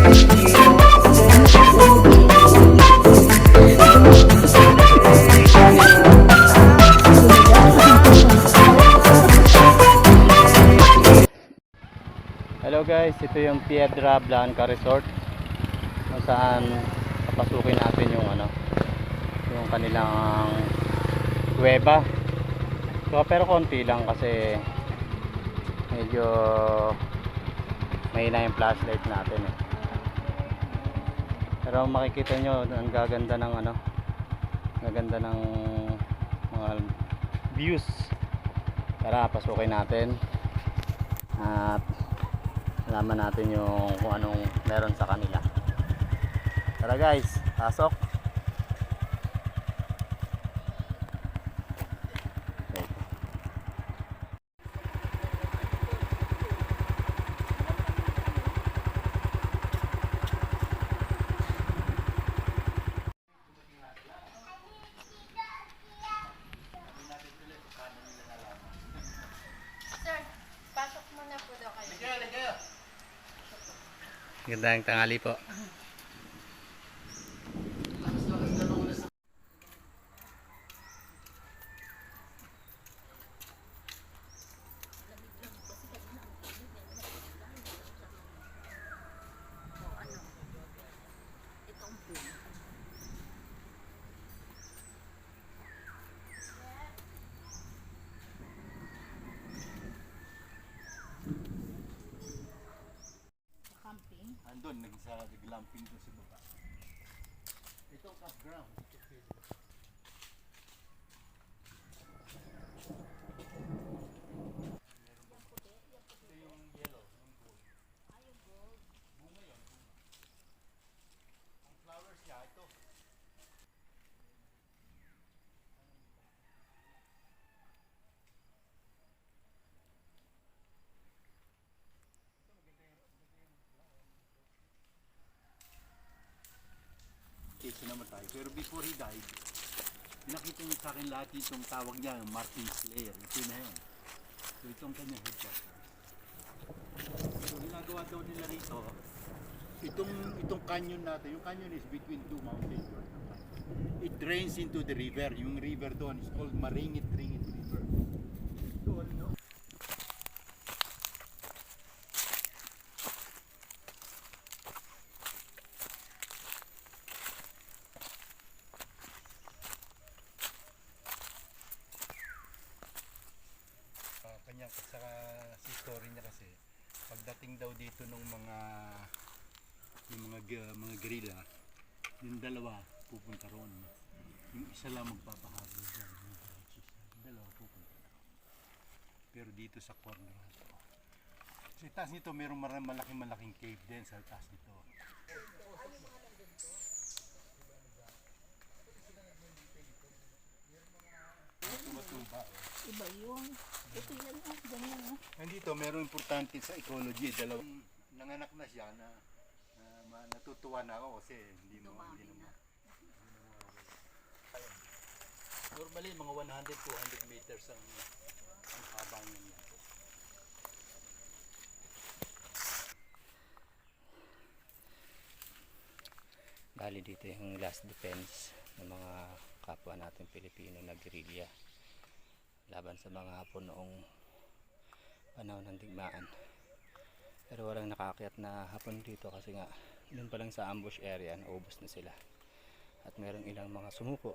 Hello guys, ito yung Piedra Blanca Resort kung saan papasukin natin yung yung kanilang kuweba. So, pero konti lang kasi medyo mahina yung flashlight natin Pero makikita nyo ang gaganda ng gaganda ng mga views. Tara, pasukin natin at alaman natin yung kung anong meron sa kanila. Tara guys, pasok. Okay. Sir, pasok muna po daw kayo. Gandang tanghali po. Andun, nag-glamping doon sa baba. Ito ang campground. Ito yung yellow, yung gold. Yung gold. Bunga yun, bunga. Ang flowers niya, ito. Kasi namatay. Pero before he died, pinakita niya sa akin lahat itong tawag niya, Martin's Lair. Ito na yun. So itong kanyang headquarters. So ginagawa daw nila rito, itong canyon natin, yung canyon is between two mountains. It drains into the river. Yung river doon is called Maringit River. Doon, no? Kanya sa story niya kasi pagdating daw dito ng mga gorilla, yung dalawa pupunta roon, yung isa lang magpapahabol dyan, yung dalawa pupunta roon, pero dito sa corner ito. Sa taas nito mayroong malaking cave din sa taas nito. Iba yun. Ito yan ganyan Nandito mayroong importante sa ecology. Dalawang nanganak na siya na natutuwa na ako kasi hindi mo normally mga 100-200 meters ang haba niya. Bali dito yung last defense ng mga kapwa natin Pilipino na guerrilla laban sa mga Hapon noong panahon ng digmaan. Pero walang nakaakyat na Hapon dito kasi nga dun pa lang sa ambush area naubos na sila. At merong ilang mga sumuko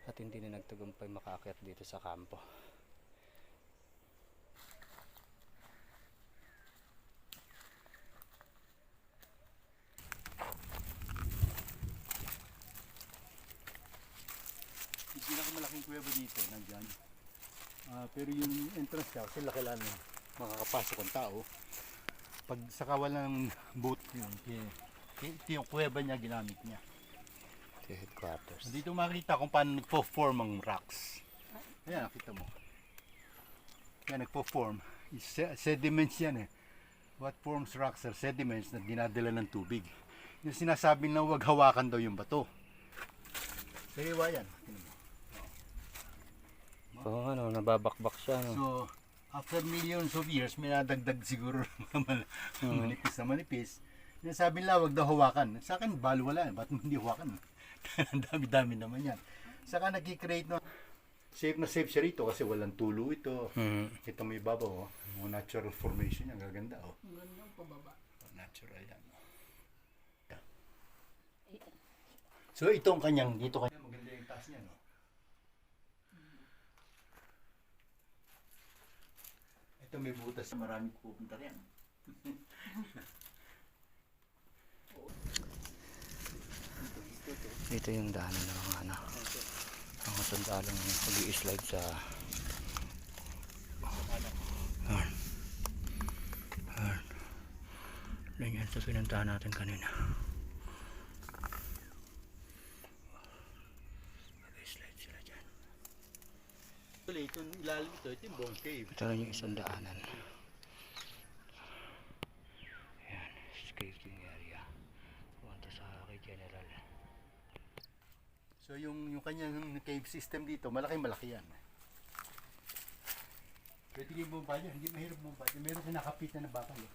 at hindi na nagtagumpay makaakyat dito sa kampo. Yung pinakamalaking kuweba dito nandyan. Pero yung entrance niya kasi laki lang makakapasok ang tao. Pag sa kawalan ng boat yun, ito yung kuweba niya ginamit niya. Ito yung headquarters. Dito makikita kung paano nagpo-form ang rocks. Ayan, nakita mo. Yan, nagpo-form. Sediments yan eh. What forms rocks are sediments na dinadala ng tubig. Yung sinasabi na huwag hawakan daw yung bato. Sariwa yan. So nababakbak siya. No? So, after millions of years, may nadagdag siguro manipis na manipis. Sabi nila, wag daw hawakan. Sa akin, balo wala. Ba't mo hindi hawakan? Ang dami-dami naman yan. Saka nag-create no. Safe na safe siya rito kasi walang tulo ito. Ito may babaw. Oh. Mga natural formation yan. Gaganda. Oh. Ang ganda ang pababa. Natural yan. Oh. So itong kanyang, dito kanya. Maganda yung taas niya. No? Ito may butas. Maraming pupunta rin. Dito yung daanan ng mga mga sundalong mag-i-slide sa ganyan sa pinuntahan natin kanina. Mag-i-slide sila dyan. Ito yung ilalim ito yung bone cave. Ito rin yung isang daanan. Ayan, skating area. Punta sa kay General. So yung kanyang cave system dito, malaki yan. Pwede kayo bumaba dyan, hindi mahirap bumaba dyan. Meron kinakapitan na bakal. Eh.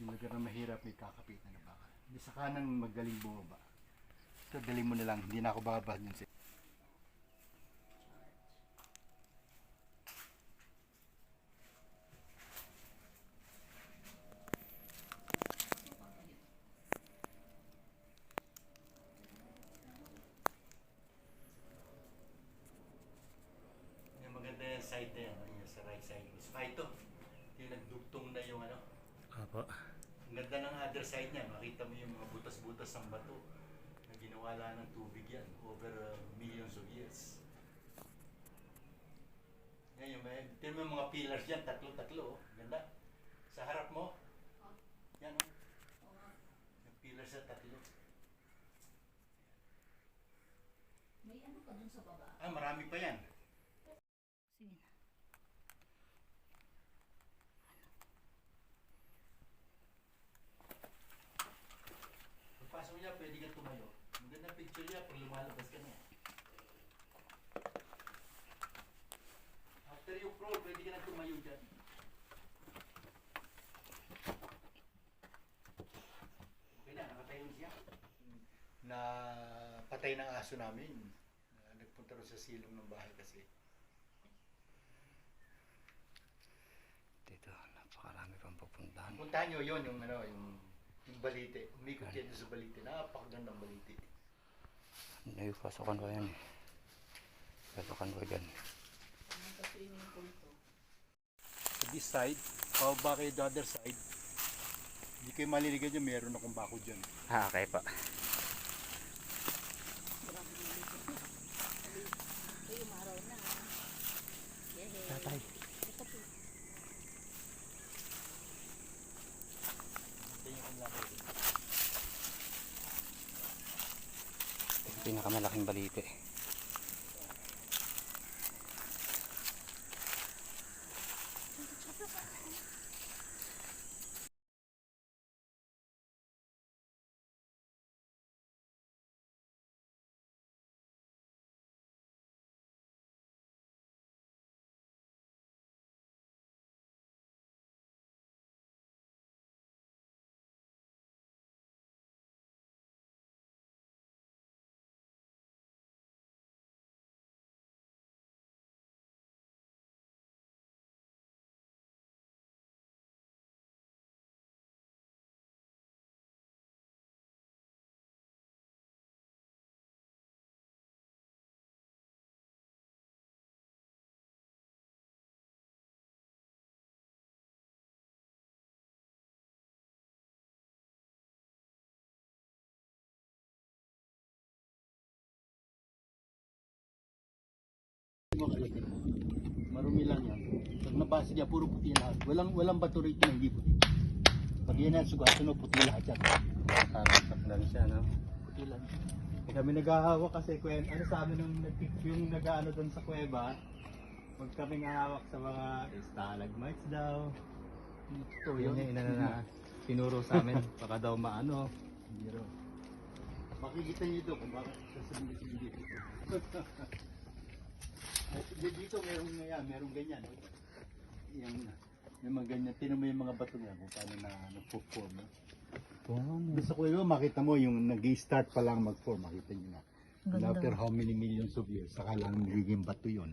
Yung lugar na mahirap, may kakapitan na bakal. Hindi sa kanan magaling bumaba. Ito, galing mo na lang, hindi na ako bababa dyan. Maganda yung side na yan, yung sa right side. Saka ito, yung nagdugtong na yung ano. Apo. Ang ganda ng other side niya, makita mo yung mga butas-butas ng bato na ginawala ng tubig yan over millions of years. Yan yung tingnan mo yung mga pillars dyan, tatlo-tatlo. Ganda. Sa harap mo. Yan o. Yung pillars na tatlo. May ano pa dun sa baba? Ah, marami pa yan. Sige na. Pagpasok niya, pwede ka tumayo. Maganda picture niya pag lumalabas ka na. After you crawl, pwede ka na tumayo dyan. Okay na, nakatayo na siya. Na patay ng aso namin. Nagpunta rin sa silong ng bahay kasi. Dito, napakarami pang pupuntahan. Puntahan nyo yun, yung balite. Umikot yan sa balite. Napakagandang balite. Ay, pasokan ko yan eh. Pasokan ko dyan. Ang swimming pool to. Sa this side, pababa kayo the other side. Hindi kayo maliligan dyan, meron akong bako dyan. Ah, okay pa. Ay, umaraw na. Yehey. Tatay. Ito po. Ito yung laki. Ito yung pinakamalaking balite. Marumi lang yan. Pag nabasa niya, puro puti lahat. Walang bato rito na hindi puti. Pag yan ang sugasan mo, puti lahat yan. Parang lang siya, no? Puti lang. Kami naghahawak kasi ano sa amin yung nag-ano doon sa kuweba, pag kami hahawak sa mga stalagmites daw. Ito Yun yung inano na tinuro sa amin. Baka daw maano. Biro. Makikita niyo ito kung bakit sasabihin dito. Dito meron ganyan. Yung Yung mga ganyan, tinan mo yung mga bato niya kung paano na nag-form. No? Wow. Gusto ko yun, makita mo yung nag-start pa lang mag-form, makita nyo na. And after how many millions of years, saka lang nagiging bato yun.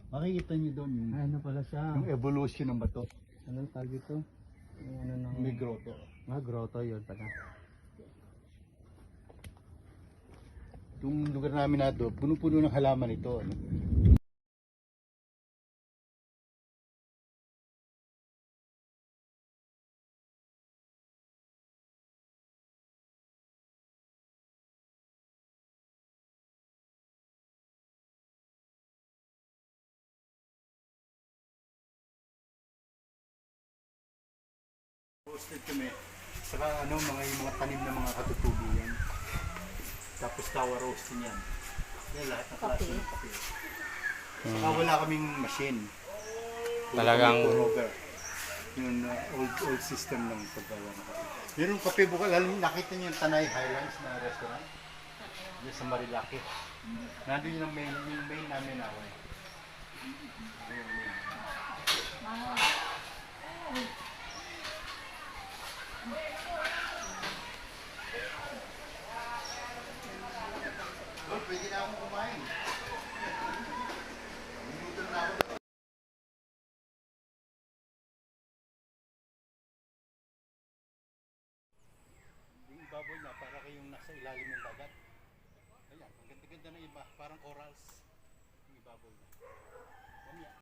Makikita nyo doon yung, Ano pala siya? yung evolution ng bato. Anong tawag ito? Yung ano ng... May grotto. grotto yun pala. Yung lugar namin na to, puno-puno ng halaman ito. Ano? Posted kami. Saka ano, yung mga tanim ng mga katutubo yan. Tapos tawa roasting yan. Yan lahat ng klase ng kape. Saka wala kaming machine. Talagang- Over. Yung old system ng paggawa ng kape. Meron kape buka, lalo nakita niyo yung Tanay Highlands na restaurant. Diyan sa Marilaki. Nandun yung main namin na ako eh. Lord, pwede na akong kumain. Minuto na ako. Yung baboy na para kayong nasa ilalim ng dagat. Ayan, ang ganda-ganda na iba, parang corals. Yung baboy na.